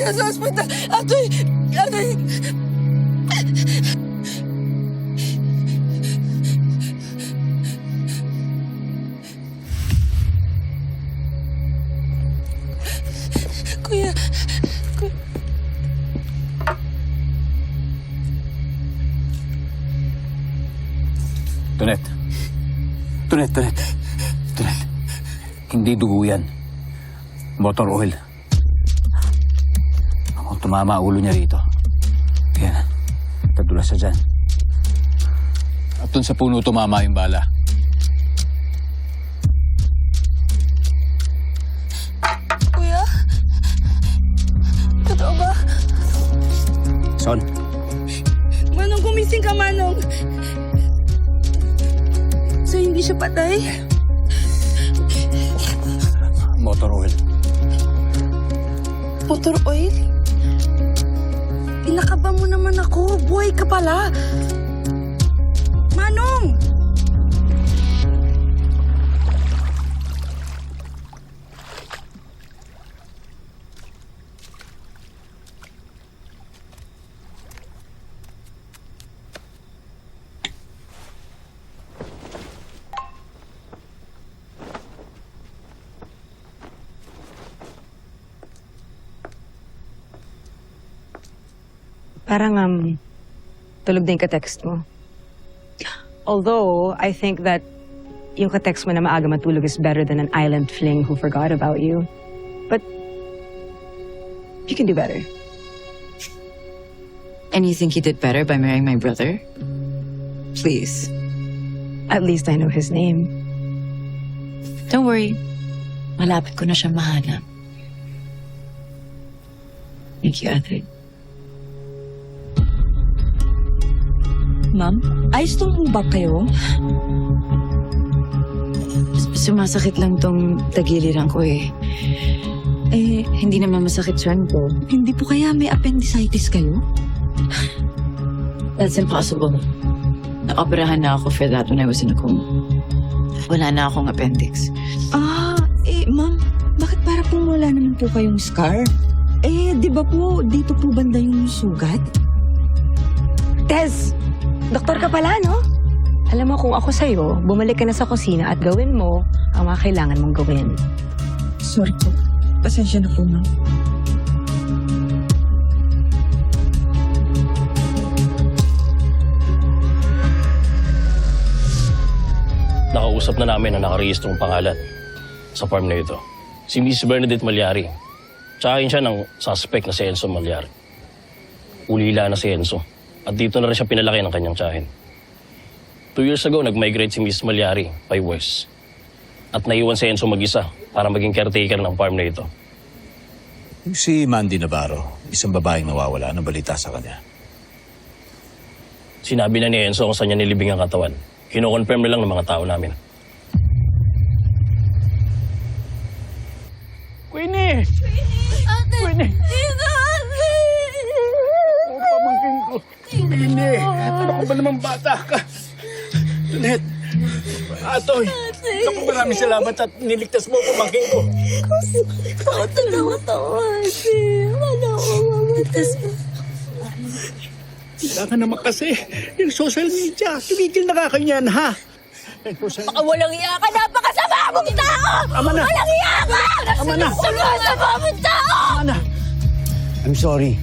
kuya sa ospital. Atoy! Atoy! Kuya! Tonet. Tonet. Hindi dugo yan. Motor oil. Ako tumama ulo niya rito. Yan. Tadulas siya dyan. At dun sa puno tumama yung bala. Kuya? Totoo ba? Son, Manong, gumising ka, Manong. So, hindi siya patay? motor oil. Motor oil? Pinakaba mo naman ako. Buhay ka pala. Manong! Parang, tulog din ka-text mo. Although, I think that yung ka-text mo na maaga matulog is better than an island fling who forgot about you. But, you can do better. And you think he did better by marrying my brother? Please. At least I know his name. Don't worry. Malapit ko na siya mahanap. Thank you, Ate. Ma'am, ayos tong hubak kayo? Sumasakit lang tong tagiliran ko eh. Hindi naman masakit siyan ko. Hindi po kaya may appendicitis kayo? That's impossible. Naoperahan na ako for that when I was in a coma. Wala na akong appendix. Ma'am, bakit para pong wala naman po kayong scar? Di ba po dito po banda yung sugat? Tez! Doktor ka pala, no? Alam mo, kung ako sa'yo, bumalik ka na sa kusina at gawin mo ang mga kailangan mong gawin. Sorry po. Pasensya na po, ma'am. Nakausap na namin ang nakarehistrong pangalan sa farm na ito. Si Miss Bernadette Malyari. Tsahin siya ng suspect na si Enzo Malyari. Ulila na si Enzo. At dito na rin siya pinalaki ng kanyang tsahin. 2 years ago, nag-migrate si Miss Malyari by west. At naiwan si Enzo mag-isa para maging caretaker ng farm na ito. Yung si Mandy Navarro, isang babaeng nawawala, ng balita sa kanya. Sinabi na ni Enzo kung saan niya nilibing ang katawan. Kino-confirm na lang ng mga tao namin. Queenie! Ate! Queenie! Tito! Ate! Oh, pamangkin ko. Queenie! Ano ka ba naman bata ka? Tonet! Atoy! Naku, maraming salamat at niligtas mo pamangkin ko. Bakit nagawa ako, ate? Wala ko mamatas. Kailangan naman kasi yung social media. Tumigil na ka kanyan, ha? Baka walang iya ka! Napakasama mong tao! Ama na! Walang iya ka! Ama na! Napakasama mong tao! Ama na! I'm sorry.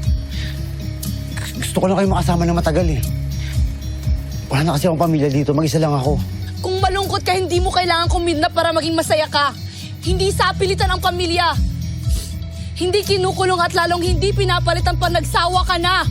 Gusto ko lang kayo makasama na matagal eh. Wala na kasi akong pamilya dito. Mag-isa lang ako. Kung malungkot ka, hindi mo kailangan kumidnap para maging masaya ka. Hindi sapilitan ang pamilya. Hindi kinukulong at lalong hindi pinapalitan pag nagsawa ka na.